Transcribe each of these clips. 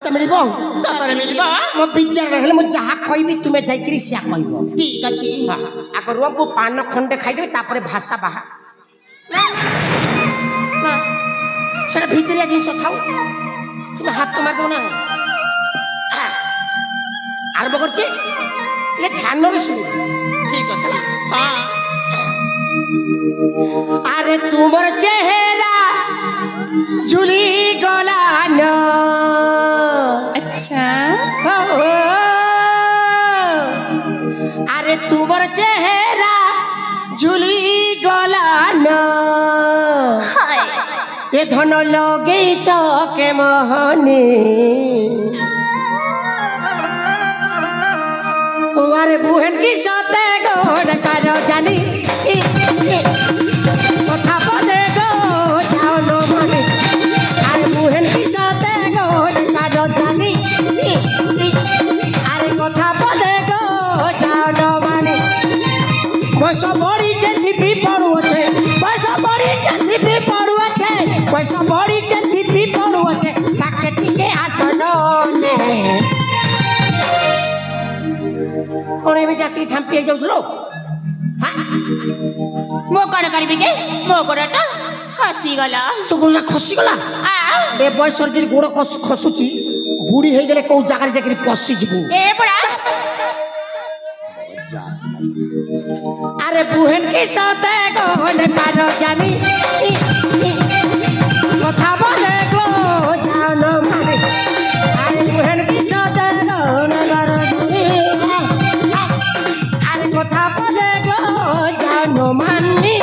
सत्य मिलिबो सतरे मिलिबो मो विद्या रहले मो जहा कहबी तुमे जाइकरी सिया कहबो ठीक अछि हां आको रुआ मो पान खंडे खाइ देबे तापरे भाषा बाहा ना सेटा भीतरिया जिंस खाऊ तुमे हाथ तो मार दो ना आरंभ करछे ये ध्यान रे सुन ठीक अछि हां अरे तुमर चेहरा झुली गला न अच्छा अरे तुमर चेहरा झुली गला न ये धन लगे चके महने अरे बुहन की सते गोड़ करो जानी कथा पदे गो जाओ नो माने अरे बुहन की सते गोड़ करो जानी अरे कथा पदे गो जाओ नो माने पैसा बड़ी चेती पड़ू छे पैसा बड़ी चेती पड़ू छे पैसा बड़ी चेती पड़ू छे ताके टिके आसनो ने कोन एमिति आसी छाम्पी जाउछलो मो कण करबी जे मो गोड़टा खसी गला तो गोड़ा खसी गला ए बयस जे गोड़ खसुची बुढ़ी हे गेले को जाकर जाकर पसी जिबू ए बड़ा अरे बुहन के साथे गोन पारो जानी कथा बोले गो जान मारे अरे बुहन के साथे गोन पारो जानी अरे कथा बोले गो जान मानी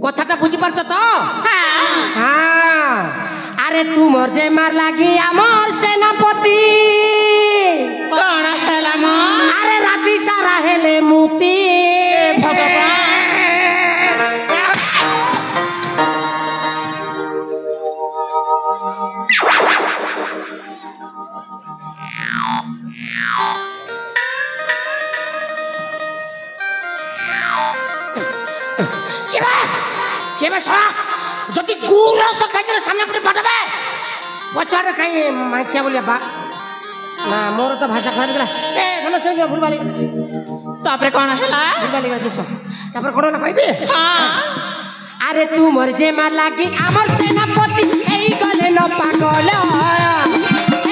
कथाटा बुझी पारछ तो हाँ अरे तुमर जे मार लागी आमर सेनापति कण हैला म अरे राती सारा हेले मुती भगवान केबे सळा जति गुरो सखाइले सामने पटे पटबे पछाडे काई माछिया बोलिया बा ना मोर तो भाषा खराब गेला ए धन से फुलबाली तापरे कण हैला फुलबाली कर दिस तापर कोन ना कहबे हां अरे तू मोर जे मार लागी आमर सेनापति एई गले न पागल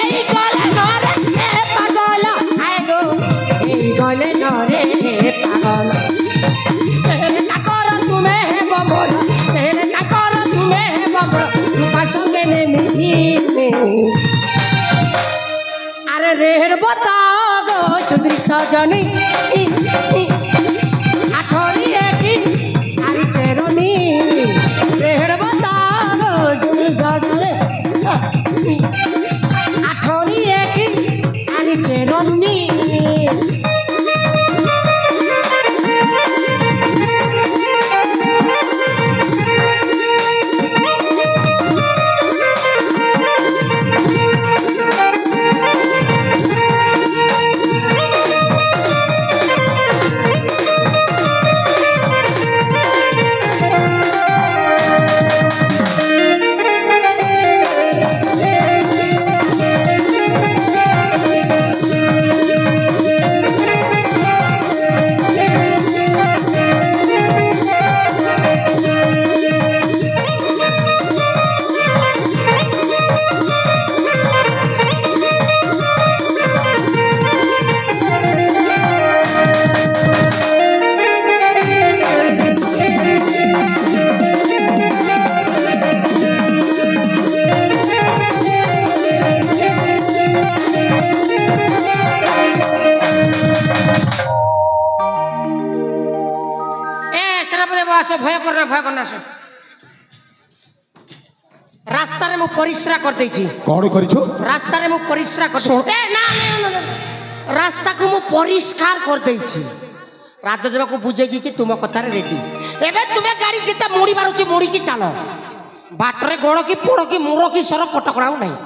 एई गले न रे ए पागल आए गो एई गले न रे पागल सेरे ताकर तुमे हे बबोल सेरे ताकर तुमे हे बबोल तुपा संगे ने मिली अरे रेहर बता गो सुंदरी सजनी आठरी एकी आरी चेरोनी रेहर बता गो सुंदरी सजनी आठरी एकी आरी चेरोनी ଭୟ କରନା ଆସ ରାସ୍ତାରେ ମୁଁ ପରିଶ୍ରା କରିଦେଇଛି କଣ କରିଛୁ ରାସ୍ତାରେ ମୁଁ ପରିଶ୍ରା କରିଦେଇଛି ରାସ୍ତାକୁ ମୁଁ ପରିଷ୍କାର କରିଦେଇଛି ରାଜଜେବାକୁ ବୁଝେଇ ଦେଇଛି ତୁମ କଥାରେ ରେଡି ଏବେ ତୁମେ ଗାଡି ଯେତେ ମୋଡ଼ି ପାରୁଛି ମୋଡ଼ିକି ଚାଲ ବାଟରେ ଗୋଡ଼ କି ପୋଡ଼ କି ମୁର କି ସର କଟକଣାଉ ନାହିଁ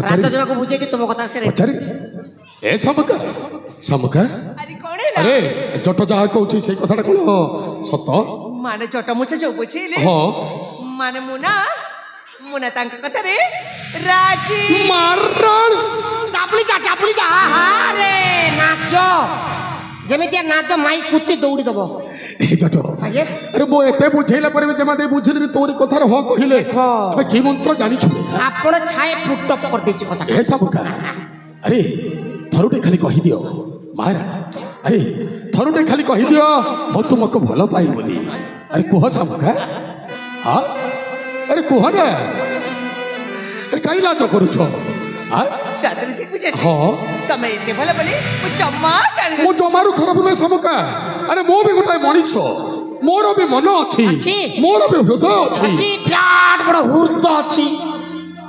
ରାଜଜେବାକୁ ବୁଝେଇକି ତୁମ କଥା ସେ ପଚାରି ଏ ସମକା ସମକା ଆରେ କଣ ହେଲା ଆରେ ଜଟ ଯାହା କହୁଛି ସେଇ କଥାଟା କଣ ସତ ମାନେ ଚଟ ମୁଛ ଯୋଉ ବୁଝେଇଲେ ହଁ ମାନେ ମୁନା ତାଙ୍କ କଥାରେ ରାଜି ମାରଣ ଚାପୁଳି ଯା ରେ ନାଚ ଯେମିତିଆ ନାଚ ମାଇ କୁତି ଦୌଡ଼ି ଦବ ଏ ଜଟ ଆଜ୍ଞା ଆରେ ମୁଁ ଏତେ ବୁଝେଇଲା ପରେ ବି ଜମା ଦେଇ ବୁଝିଲି ତୋରି କଥାରେ ହଁ କହିଲେ ଆମେ କି ମନ୍ତ୍ର ଜାଣିଛୁ ଆପଣ ଛାଏ ଫୁଟଅପ୍ କରିଦେଇଛି କଥା ଏ ସମକା ଆରେ ଥରୁଟେ ଖାଲି କହିଦିଅ ମହାରାଣା ଆରେ ଥରୁଟେ ଖାଲି କହିଦିଅ ମୁଁ ତୁମକୁ ଭଲ ପାଇ ବୋଲି ଆରେ କୁହ ସମକା ହଁ ଆରେ କୁହ ନା ଆରେ କାହିଁ ଲାଜ କରୁଛ ସାଦରେ ଦେଖୁଛ ହଁ ତମେ ଏତେ ଭଲ ବୋଲି ମୁଁ ଜମା ଜାଣିନି ମୁଁ ଜମାରୁ ଖରାପ ନୁହେଁ ସମକା ଆରେ ମୁଁ ବି ଗୋଟାଏ ମଣିଷ ମୋର ବି ମନ ଅଛି ମୋର ବି ହୃଦୟ ଅଛି ବିରାଟ ବଡ଼ ହୁର୍ଦ ଅଛି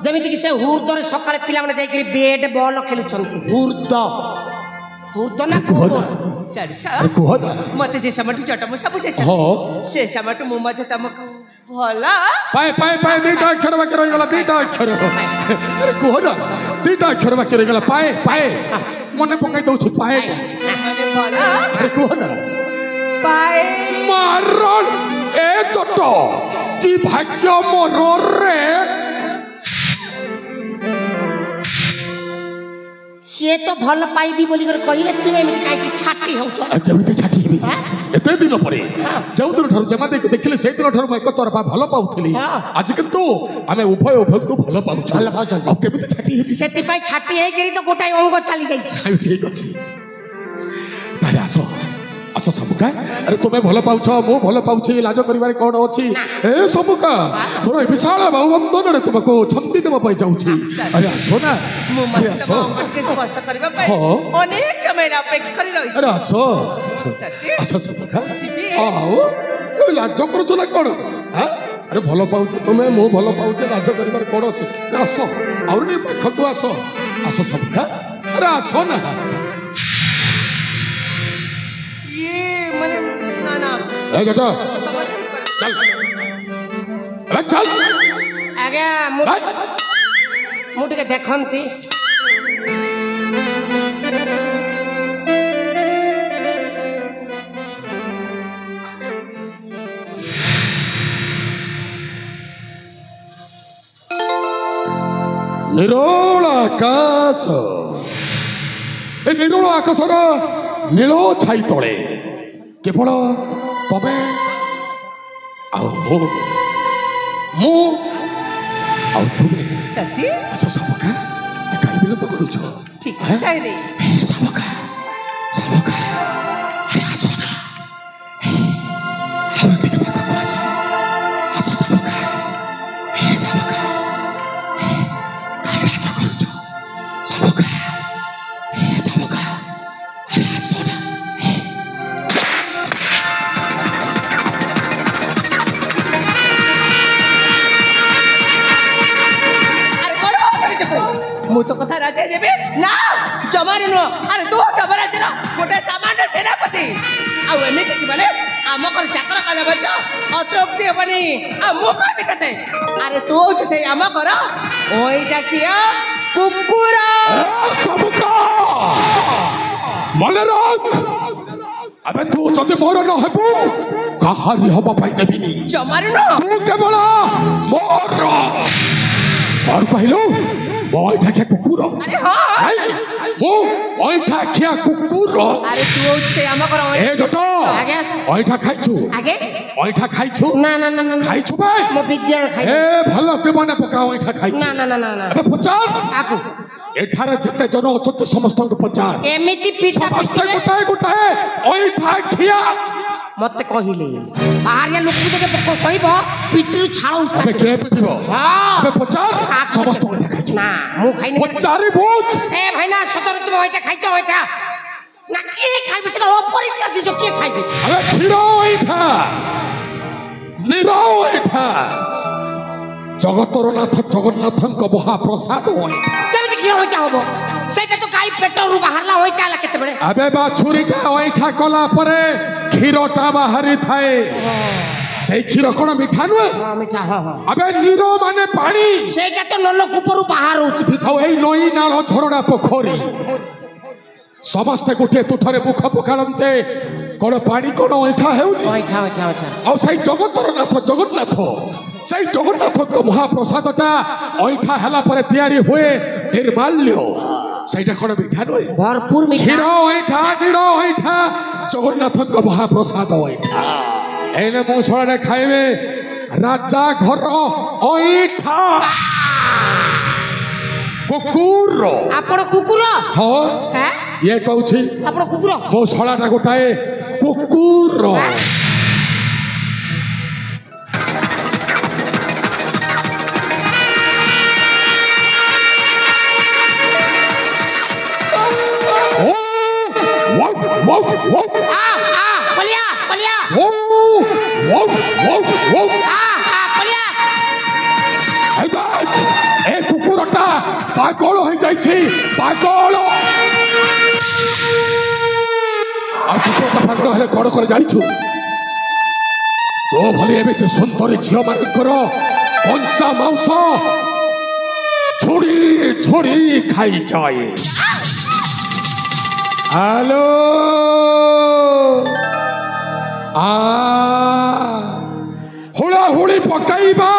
ଯେମିତିକି ସେ ହୁର୍ଦରେ ସକାଳେ ପିଲାମାନେ ଯାଇକରି ବେଟ୍ ବଲ୍ ଖେଳୁଛନ୍ତି ହୁର୍ଦ ନା କୁହ ନା ଜାଣିଛ ଆରେ କୁହ ନା ମତେ ଯେ ସମୟଠୁ ଚଟ ମୁଛ ବୁଝେଇଛ ହଁ ସେ ସମୟଠୁ ମୁଁ ମଧ୍ୟ ତମକୁ ଭଲ ପାଏ ଦିଟା ଅକ୍ଷର ବାକି ରହିଗଲା ଦିଟା ଅକ୍ଷର ଆରେ କୁହ ନା ଦିଟା ଅକ୍ଷର ବାକି ରହିଗଲା ପାଏ ମନେ ପକାଇ ଦଉଛି ପାଏ ମାନେ ଭଲ ଆରେ କୁହ ନା ପାଏ ମାରଣ ଏ ଚଟ କି ଭାଗ୍ୟ ମୋର ରେ ସିଏ ତ ଭଲ ପାଇବି ବୋଲି କହିଲେ ତୁମେ ଏମିତି କାହିଁକି ଛାଟି ହେଉଛ କେମିତି ଛାଟି ହେବି ଏତେ ଦିନ ପରେ ଯେଉଁ ଦିନ ଠାରୁ ଜମା ଦେଇକି ଦେଖିଲେ ସେଇ ଦିନ ଠାରୁ ମୁଁ ଏକ ତରଫା ଭଲ ପାଉଥିଲି ଆଜି କିନ୍ତୁ ଆମେ ଉଭୟକୁ ଭଲ ପାଉଛୁ ଆଉ କେମିତି ଛାଟି ହେବି ସେଥିପାଇଁ ଛାଟି ହେଇକିରି ତ ଗୋଟାଏ ଅଙ୍ଗ ଚାଲି ଯାଇଛି ଠିକ ଅଛି ତାହେଲେ ଆସ ସମୁକା ଆରେ ତୁମେ ଭଲ ପାଉଛ ମୁଁ ଭଲ ପାଉଛି ଲାଜ କରିବାରେ କଣ ଅଛି ଏ ସମୁକା ମୋର ଏ ବିଶାଳ ବାହୁବନ୍ଧନରେ ତୁମକୁ ଛନ୍ଦି ଦେବା ପାଇଁ ଯାଉଛି ଆରେ ଆସ ନା ମୁଁ ସ୍ପର୍ଶ କରିବା ପାଇଁ ଅନେକ ସମୟ ଅପେକ୍ଷା କରି ରହିଛି ଆରେ ଆସ ସମୁକା ଆଉ ଲାଜ କରୁଛ ନା କଣ ଆରେ ଭଲ ପାଉଛ ତୁମେ ମୁଁ ଭଲ ପାଉଛେ ଲାଜ କରିବାରେ କଣ ଅଛି ଆସ ଆହୁରି ପାଖକୁ ଆସ ସମୁକା ଆରେ ଆସ ନା चल आज्ञा मुझे देखती निरोल आकाश निरोल आकाशर नील छाई तले केवल तबे तुमे सती आस सबका कहीं विलंब करुछ ठीक है ताइले सबका अरे आसो ना हम टिक पाक को आस सबका काहे राज करुछ सबका अरे आसो ना मु तो कथा राजा जेबे ना जमार नो अरे तू जबराज रो गोटे सामान्य सेनापति आ एमिति कि बोले आम कर चाकर कले बच्च अतृप्ति हेबनी आ मु कहबी कते अरे तू होछ से आम कर ओइटा किया कुकुर सबका मले रख अबे तू जदि मोर न हेबू कहारी हबा पाई देबिनी जमार नो तू केवल मोर और कहलो ओइठा क्या कुकुर अरे हां वो ओइठा क्या कुकुर अरे तू होछ से आम कर ए जतो आगे ओइठा खाइछु आगे ओइठा खाइछु ना खाइछु बे मो विद्या खाइ ए भलो के मने पका ओइठा खाइछु ना अबे पचार आकु एठारे जते जन अछते समस्त को पचार एमिति पिटा गोटाए ओइठा खिया मते कहिले बाहरिया लोक के कहबो पिटरू छाळ उठा अबे के पिटिबो हां अबे पचार समस्त को खाइछु ना मु खाइने पचारी बुझ ए भाइना सतर तुम ओइटा खाइछ ओइटा ना के खाइबे से अपरिष्कार जे के खाइबे अबे खिरो ओइठा ନିରହ ଏଠା ଜଗତର ନାଥ ଜଗନ୍ନାଥଙ୍କ ମହାପ୍ରସାଦ ଅଇଠା। କେମିତି କ୍ଷୀର ଅଇଁଠା ହବ? ସେଇଟା ତ ଗାଈ ପେଟରୁ ବାହାରିଲା ଅଇଁଠା ହେଲା କେତେବେଳେ? ଏବେ ବାଛୁରୀଟା ଅଇଠା କଲା ପରେ କ୍ଷୀରଟା ବାହାରି ଥାଏ। ସେଇ କ୍ଷୀର କଣ ମିଠା ନୁହେଁ? ମିଠା ହଁ ହଁ। ଏବେ ନୀର ମାନେ ପାଣି, ସେଇଟା ତ ନଲକୂପରୁ ବାହାରୁଛି। ଆଉ ଏଇ ନଈ ନାଳ ଝରଣା ପୋଖରୀ ସମସ୍ତେ ଗୋଟିଏ ତୁଠରେ ମୁଖ ପକାଳନ୍ତେ କଣ ପାଣି କଣ ଅଇଠା ହେଉନି? ଅଇଁଠା ଅଇଁଠା ଅଇଁଠା। ଆଉ ସେଇ ଜଗତର ନାଥ ଜଗନ୍ନାଥ, ସେଇ ଜଗନ୍ନାଥଙ୍କ ମହାପ୍ରସାଦଟା ଅଇଠା ହେଲା ପରେ ତିଆରି ହୁଏ ନିର୍ମାଲ୍ୟ। ସେଇଟା କଣ ମିଠା ନୁହେଁ? ଭରପୁର ମିଠା। କ୍ଷୀର ଅଇଠା, ନୀର ଅଇଠା, ଜଗନ୍ନାଥଙ୍କ ମହାପ୍ରସାଦ ଅଇଠା। ଏଇନେ ମୋ ଶଳାରେ ଖାଇବେ ରାଜା ଘର ଅଇଠା। କୁକୁର। ଆପଣ କୁକୁର? ହଁ ହେଁ? ଇଏ କହୁଛି ଆପଣ କୁକୁର? ମୋ ଶଳାଟା ଗୋଟାଏ କୁକୁର। କଲିଆ କଲିଆ କଲିଆ। ଏ କୁକୁରଟା ପାଗଳ ହେଇଯାଇଛି, ପାଗଳ। ଆଉ କୁକୁରଟା ପାଗଳ ହେଲେ କଣ করে ଜାଣିଛୁ? ତୋ ଭଳି ଏମିତି ସୁନ୍ଦରୀ ଝିଅ ମାନଙ୍କର କଞ୍ଚା ମାଂସ ଛୁଡ଼ି ଛୁଡ଼ି ଖାଇଯାଏ। ହ୍ୟାଲୋ ହୁଳା ହୁଳି ପକାଇବା।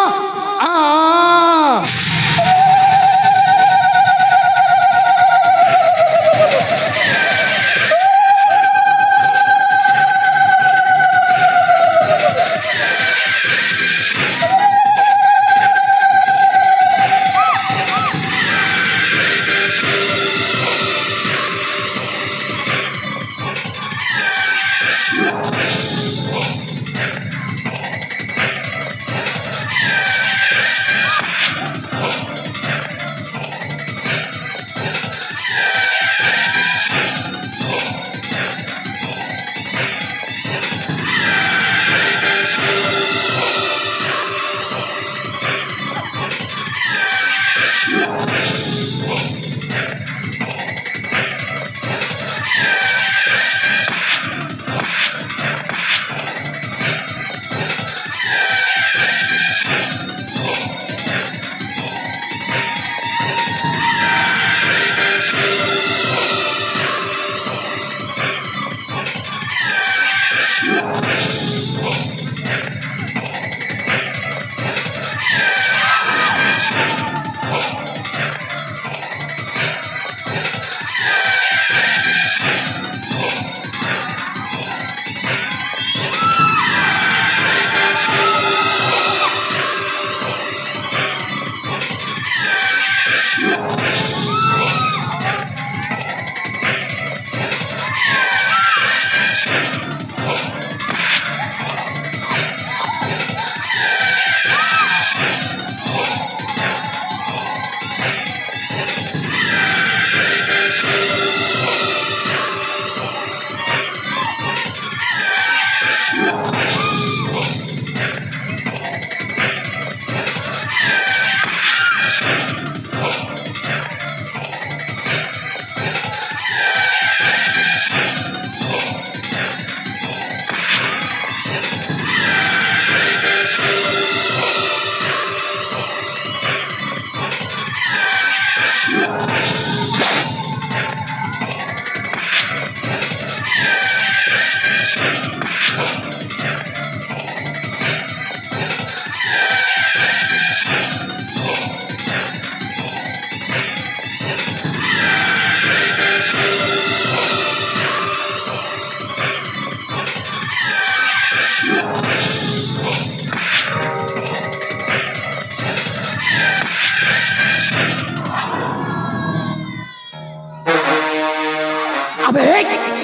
अबे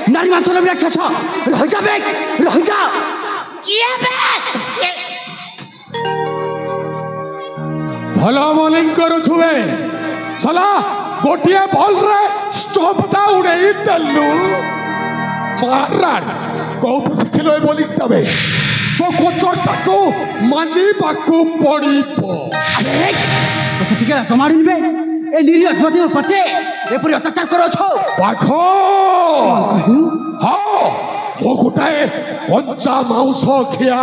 नारी मांस लग रखा छ रह जा बे रह जा ये बे भला बोलिंग करू छुए सला गोटिए बॉल रे स्टॉप टा उड़ेई तल्लू माराड़ कोठु सिखिलो ए बोलिंग तबे तो कोचरटाको मानिबाकू पड़िबो। अरे तो ठीक है जमाड़ी निबे ए निरीह ज्योति उपरते एपरि अत्याचार करो छो बाघ हाँ वो गोटाए कंचा मांस खिया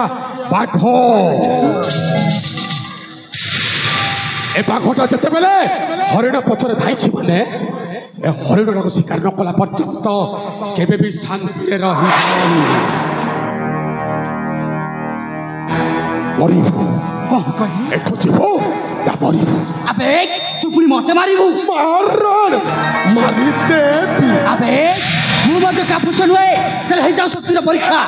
बाघ ए बाघटा जिते बेले हरिण पछरे थाइछि माने ए हरिण शिकार न कला पर्यंत केबे भी शांति रे रही मरी कौन कहि एठो जीवो ना मरी अबे तू पुनी मते मारिबू मारन मारी देबी अबे मु मते कापुसन होए कल हे जाऊ शक्ति रे परीक्षा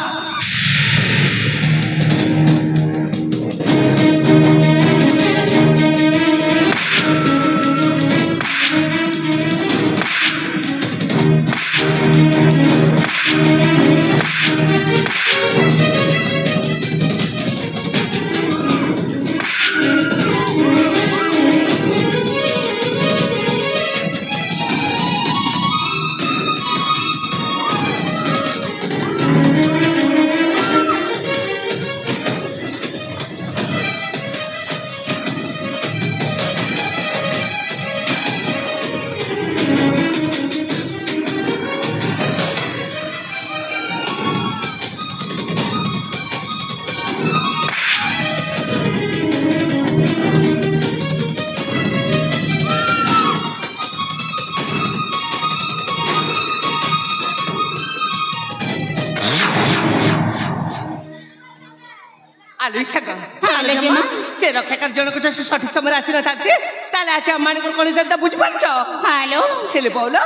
से रक्षा कर जन को सठिक समय आसी न थाते ताले आज अम्मानी को कोनी दत्ता बुझ परछ हेलो हेले बोलो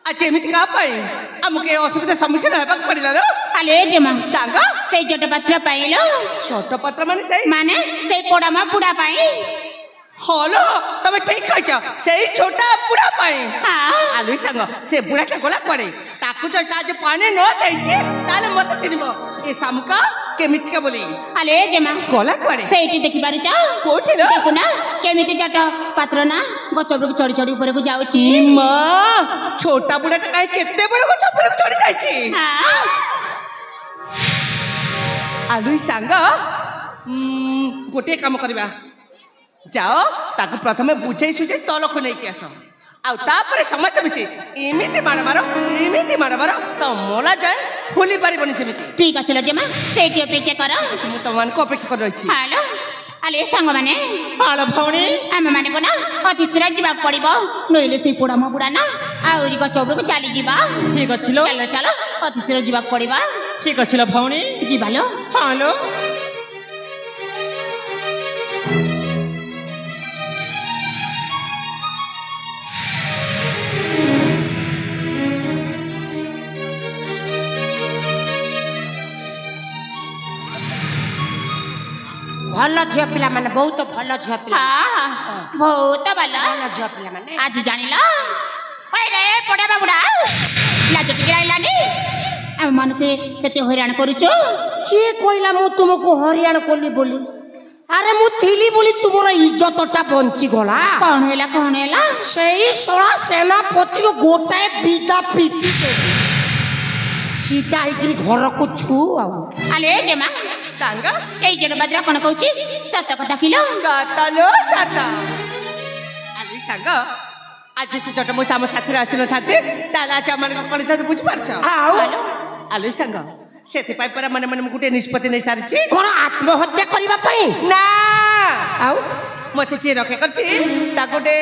आज एमिति का पाई हमके असुविधा सम्मुखीन हेबा पड़िला रो हेलो जेमा सांग से छोट पत्र पाइलो छोट पत्र माने से पोड़ामा पुड़ा पाई हलो तमे ठीक कहछ सेही छोटा पुड़ा पाई हां आलू संग से बुढ़ाटा गोला पड़े ताकू जो साज पानी न दैछि ताले मत चिनिबो ए सामका केमिति का बोली अले जेमा गोला पड़े सेठी देखि बारी चा कोठी रो देखु ना केमिति चट पात्र ना गचबरु चढ़ी चढ़ी ऊपर को जाउची मां छोटा बुढ़ाटा काहे केते बड़ गच ऊपर को चढ़ी जाइछि हां आलू संग गोटे काम करबा जाओ ताकू प्रथमे बुझे सुझे तलक नहीं कि आस आउ तापर समस्त मिसी एमिति माड़ मारो तो मोला जाए फुली पारिबनी जेमिति ठीक अछि जेमा सेठी अपेक्षा कर मु तमान को अपेक्षा कर रही हेलो अले संग माने हालो भौणी हम माने को ना अति शीघ्र जीवा पड़िबो नइले से पुड़ा म बुड़ा ना आउरी को चौबरु को चली जीवा ठीक अछि लो चलो चलो अति शीघ्र जीवा पड़िबा ठीक अछि लो भौणी जीवा लो हालो भल झिया पिला माने बहुत भल झिया पिला हां बहुत भल झिया पिला माने आज जानिला ओए रे पड़े बाबुडा लाज टिके आइलानी हम मन के केते हैरान करूचो के कोइला मु तुमको हैरान कोली बोली अरे मु थिली बोली तुमरो इज्जतटा बंची गला कोन हेला सेही सोळा सेनापति को गोटाए बिदा पीटी सीधा आइकरी घर को छु आले जेमा सांग एई जन बद्रा कोन कहूची सत कथा किलो सतलो सत आलू सांग आज से जट मो साम साथी आसी न थाते ताला चामन कोन त बुझ परछ आलू सांग सेति पाई पर मन मन गुटे निष्पत्ति नै सारछि कोन आत्महत्या करिबा पई ना आउ मते चे रखे करछि ता गुटे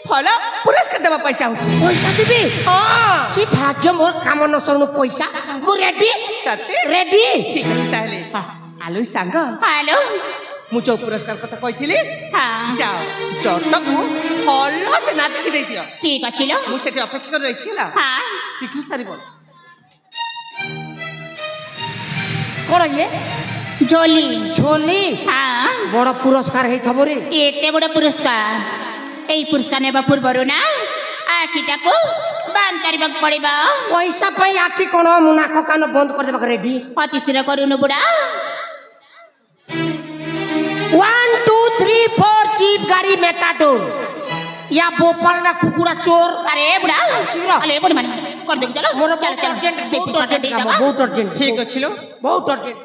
फल पुरस्कार देबा पाई चाहूछि पैसा देबी हां की भाग्य मोर काम न सनु पैसा मु रेडी सत्य रेडी ठीक अछि ताले आलू सांग हेलो मु जो पुरस्कार कथा कहिथिली हां जाओ जटकू फल से नाटकी दे दियो ठीक अछि लो मु सेठी अपेक्षा कर रही छिला हां शीघ्र सारिबो कोन ये झोली हां बड़ पुरस्कार हे थबरे एते बड़ पुरस्कार एई पुरस्कार नेबा पूर्वरु ना आखिटा को बंद करबा पड़िबा पैसा पई आखि कोन मुना कान बंद कर देबा रेडी अति शीघ्र करूनु बुडा 1 2 3 4 जीप गाड़ी मेटाडोर या बोपर ना कुकुड़ा चोर अरे बुडा शीघ्र अरे बुड माने कर दे चलो चल चल बहुत अर्जेंट ठीक अछि लो बहुत अर्जेंट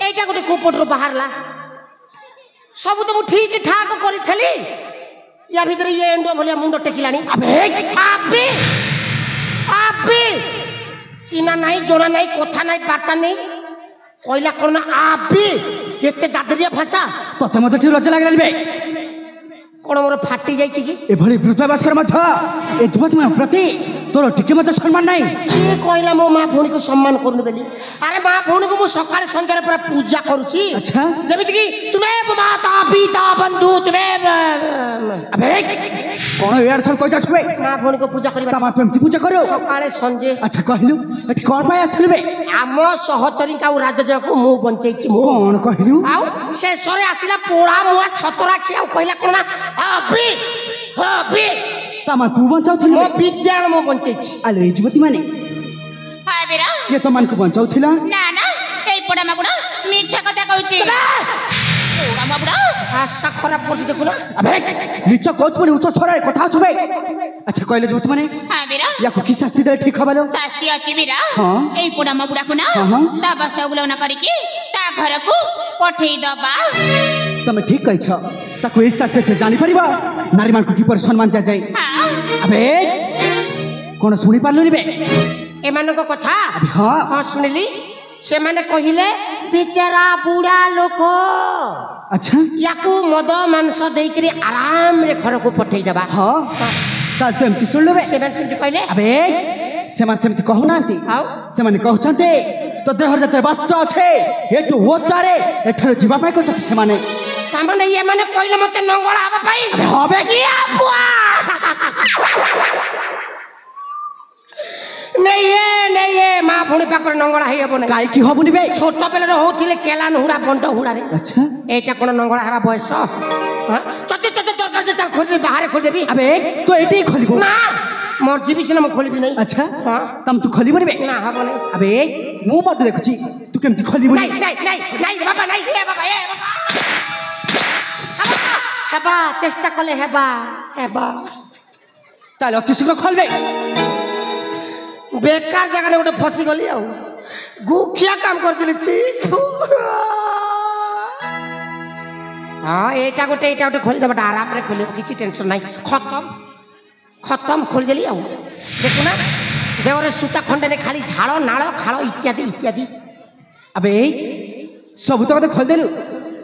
এইটা গোটে কুପটରୁ ବାହାରିଲା ସବୁ ତ ମୁଁ ଠିକ ଠାକ କରିଥିଲି ୟା ଭିତରେ ଇଏ ଏଣ୍ଡ ଭଳିଆ ମୁଣ୍ଡ ଟେକିଲାଣି ଆବେ ଚିହ୍ନା ନାହିଁ ଜଣା ନାହିଁ କଥା ନାହିଁ ବାର୍ତ୍ତା ନାହିଁ କହିଲା କ'ଣ ନା ଆବେ ଏତେ ଦାଦରିଆ ଭାଷା ତତେ ମତେ ଟିକେ ଲଜ୍ଜା ଲାଗିଲାନି କ'ଣ ମୋର ଫାଟି ଯାଇଛି କି ଏଭଳି ବୃଦ୍ଧାବାସର ମଧ୍ୟ ଏ ଯୁବତୀମାନଙ୍କ ପ୍ରତି ତୋର ଟିକେ ମଧ୍ୟ ସମ୍ମାନ ନାହିଁ କିଏ କହିଲା ମୋ ମା ଭଉଣୀକୁ ସମ୍ମାନ କରୁନି ବୋଲି ଆରେ ମା ଭଉଣୀକୁ ମୁଁ ସକାଳେ ସନ୍ଧ୍ୟାରେ ପୁରା ପୂଜା କରୁଛି ଆଚ୍ଛା ଯେମିତିକି ତୁମେ ମାତା ପିତା ବନ୍ଧୁ ତୁମେ ଆବେ କ'ଣ ଏଆଡେ ସବୁ କହି ଯାଉଛୁ ବେ ମା ଭଉଣୀକୁ ପୂଜା କରିବା ତା ମା ତୁ ଏମିତି ପୂଜା କରୁ ସକାଳେ ସଞ୍ଜେ ଆଚ୍ଛା କହିଲୁ ଏଠି କ'ଣ ପାଇଁ ଆସିଥିଲୁ ବେ ଆମ ସହଚରୀଙ୍କୁ ଆଉ ରାଜଜକୁ ମୁଁ ବଞ୍ଚେଇଛି ମୁଁ କ'ଣ କହିଲୁ ଆଉ ଶେଷରେ ଆସିଲା ପୋଡ଼ା ମୁଆ ଛତରାଖି ଆଉ କହିଲା କ'ଣ ନା ତା ମା ତୁ ବଞ୍ଚାଉଥିଲୁ ମୋ ବିଦ୍ୟାଳୟ ମୁଁ ବଞ୍ଚେଇଛି ଆଲୋ ଏଇ ଯୁବତୀ ମାନେ ଇଏ ତମାନଙ୍କୁ ବଞ୍ଚାଉଥିଲା ନା ନା ଏଇ ପୋଡ଼ା ମାଗୁଡ଼ା ମିଛ କଥା କହୁଛି ପୋଡ଼ା ମାଗୁଡ଼ା ଭାଷା ଖରାପ କରୁଛି ଦେଖୁନ ଆବେ ମିଛ କହୁଛୁ ବୋଲି ଉଚ୍ଚ ସ୍ୱରରେ କଥା ହଉଛୁ ବେ ଆଚ୍ଛା କହିଲେ ଯୁବତୀ ମାନେ ହଁ ବୀର ୟାକୁ କି ଶାସ୍ତି ଦେଲେ ଠିକ ହବ ଶାସ୍ତି ଅଛି ବୀର ହଁ। ଏଇ ପୋଡ଼ା ମାଗୁଡ଼ାକୁ ନା ହଁ। ତା ବସ୍ତା ଉଲଗ୍ନ କରିକି ତା ଘରକୁ ପଠେଇ ଦବା ତମେ ଠିକ କହିଛ ତାକୁ ଏଇ ଶାସ୍ତି ସେ ଜାଣିପାରିବ ନାରୀମାନଙ୍କୁ କିପରି ସମ୍ମାନ ଦିଆଯାଏ ହଁ ଆବେ କ'ଣ ଶୁଣିପାରିଲୁନି ବେ ଏମାନଙ୍କ କଥା ହଁ ହଁ ଶୁଣିଲି ସେମାନେ କହିଲେ ବିଚାରା ବୁଢ଼ା ଲୋକ ଆଚ୍ଛା ୟାକୁ ମଦ ମାଂସ ଦେଇକିରି ଆରାମରେ ଘରକୁ ପଠେଇଦେବା ହଁ ତାହେଲେ ତୁ ଏମିତି ଶୁଣିଲୁ ବେ ସେମାନେ ସେମିତି କହିଲେ ଆବେ ସେମାନେ ସେମିତି କହୁନାହାନ୍ତି ଆଉ ସେମାନେ କହୁଛନ୍ତି ତୋ ଦେହରେ ଯେତେ ବସ୍ତ୍ର ଅଛି ଏଠୁ ଓଦାରେ ଏଠାରୁ ଯିବା ପାଇଁ କହୁଛନ୍ତି ସେମାନେ ତାମାନେ ଏମାନେ କହିଲେ ମତେ ନଙ୍ଗଳା ହେବା ପାଇଁ হবে কি ନେଇ ମା ଭଉଣୀ ପାଖରେ ନଙ୍ଗଳା ହେଇହବ ନାହିଁ କାହିଁକି ହବୁନି ବେ ଛୋଟ ବେଳରେ ହଉଥିଲେ କେଲାନ ହୁଡ଼ା ବଣ୍ଟ ହୁଡ଼ାରେ ଆଚ୍ଛା এইটা কোন নঙ্গলা হেবা বয়স তোতে তোতে দরকার যে তার খোলি বাহারে খোলি দেবি আবে তো এটাই খলিব না মোর জিবি সিনা মো খোলিবি নাই আচ্ছা হ্যাঁ তম তু খলিবনি বে না হব নাই আবে মু মত দেখুছি তু কেমতি খলিবনি নাই নাই নাই নাই বাবা নাই হে বাবা হেবা চেষ্টা করলে হেবা হেবা তাহলে অতি শীঘ্র খলবে বেকার জায়গায় গোটে ফসি গলি আউ গুখিয়া কাম করছিলি ছি হ্যাঁ এইটা গোটে খোলি দেবাটা আরামরে খোলিব কিছু টেনশন নাই খতম খতম খোলি দেলি আউ দেখু না দেহরে সুতা খন্ডে খালি ঝাড় নাড় খাল ইত্যাদি ইত্যাদি আবে সবু তো কথা খোল দেলু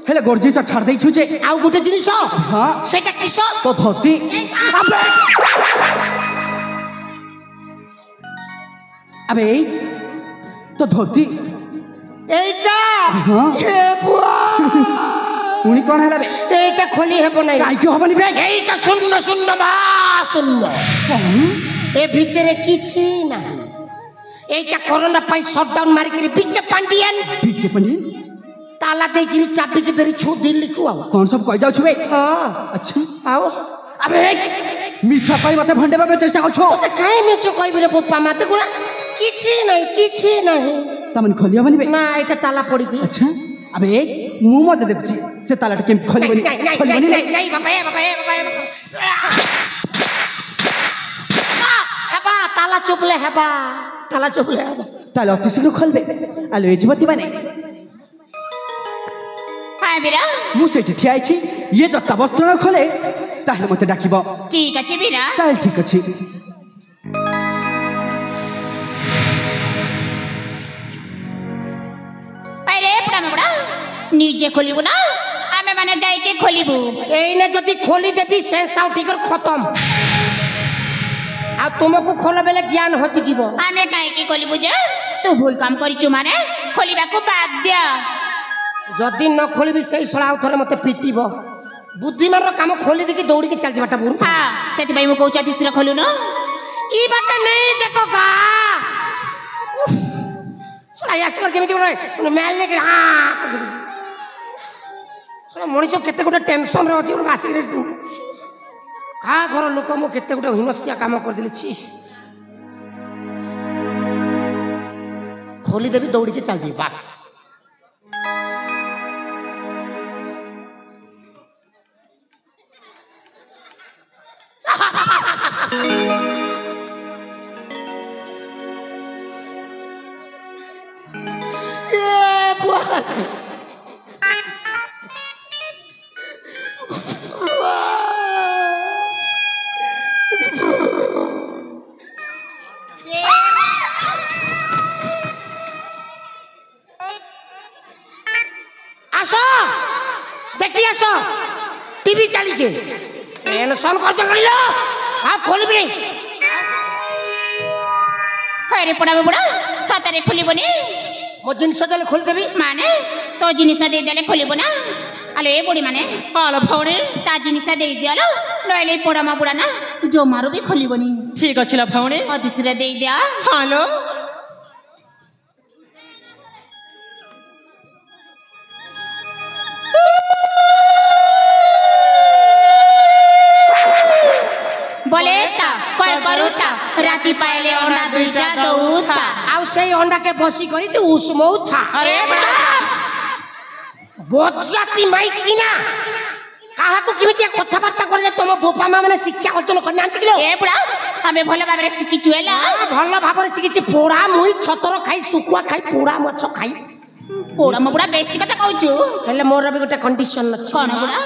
হেলে গর্জি ছাড় দেইছু যে আউ গোটে জিনিস হ্যাঁ সেটা কিস তো ধতি আবে আবে তো ধতি এইটা হ্যাঁ হে বুয়া উনি কোন হেলা বে এইটা খোলি হেব নাই কাইকি হবনি বে এইটা শূন্য শূন্য মা শূন্য এ ভিতরে কিছু নাই এইটা করোনা পাই শটডাউন মারিকি বিকে পান্ডিয়ান বিকে পান্ডিয়ান তালা ଦେଇକିରି ଚାବିକି ଧରି ଛୁ ଦିଲ୍ଲୀକୁ ଆଉ कौन सब कह जाऊ छुबे ହଁ अच्छा ଆଉ अबे मिछा कहि मते भंडेबा पे चेष्टा करछो ତତେ କାହିଁ ମିଛ କହିବି ରେ ବୋପା ମା ଦେଖୁନା କିଛି ନାହିଁ तमन खोलिया बनी बे ନା ଏଇଟା ତାଲା ପଡ଼ିଛି अच्छा अबे मु मते देखछि से तालाट केम खोली बनी ନାଇଁ ବାବା ହେବା ତାଲା ଚୁପଲେ ହେବା ताले अति शीघ्र खोलबे आलो ए जीवती माने হ্যাঁ বীরা मु सेठी ठिया आइछि ये जत्ता वस्त्र न खोले ताहले मते डाकिबो ঠিক আছে বীরা ताहले ठीक अछि আরে পড়া মাগুড়া নিজে খোলিবু না আমি মানে যাইকে খোলিবু এইনে যদি খোলি দেবি সে সাউ ঠিকর খতম ଆଉ ତୁମକୁ ଖୋଲ ବେଲେ ଜ୍ଞାନ ହତି ଯିବ আমি কাইকে খোলিবু যে তু ভুল কাম করিছু মানে খোলিবাকু বাধ্য ଯଦି ନ ଖୋଳିବି ସେଇ ଶଳା ଆଉ ଥରେ ମତେ ପିଟିବ ବୁଦ୍ଧିମାନର କାମ ଖୋଲି ଦେଇକି ଦୌଡ଼ିକି ଚାଲିଯିବାଟା ଭୁଲ হ্যাঁ ସେଥିପାଇଁ ମୁଁ କହୁଛି ଅତିଶୀଘ୍ର ଖୋଲୁନ ଇ ବାଟେ ନେଇ ଦେଖ ଗା ଶଳା ଆସିକର କେମିତି ଗୋଟେ ମ୍ୟାଲେ କି ଶଳା ମଣିଷ କେତେ ଗୋଟେ ଟେନସନରେ ଅଛି ଗୋଟେ ଆସିକି କାହା ଘର ଲୋକ ମୁଁ କେତେ ଗୋଟେ ହିନସ୍ତିଆ କାମ କରିଦେଲି ଛି खोलीदेवी दौड़ी चल जी बस आसो देखी आसो टीवी चली टेंशन कर लो हाँ खोल भी अरे पड़ा बुड़ा सतरे खोलिबनी मो जिनस देले खोल देबी माने तो जिनिस दे देले खोलिबो ना आलो ए बुढ़ी माने हालो भौणी ता जिनिस दे दियालो नइले पड़ा मा बुड़ा ना जो मारो भी खोलिबनी ठीक अछि ला भौणी अदिसरे दे दिया हालो बोले ता कर करूता राती पाइले अंडा दुईटा दउता आउ से अंडा के बसी करी तू उसमौ था अरे बजाती माई किना काहा को किमितिया कथाबार्ता करे तुम बोपा मा माने शिक्षा अर्जन करना आंती किलो ए बुड़ा हमें भले भाबरे सिखि चुएला भल भाबरे शिखिछि पोड़ा मुई छतर खाई सुकुआ खाई पोड़ा मछ खाई पोड़ा म बुड़ा बेसी कथा कहउछु हेले मोर भी गोटे कंडीशन अछि कोन बुड़ा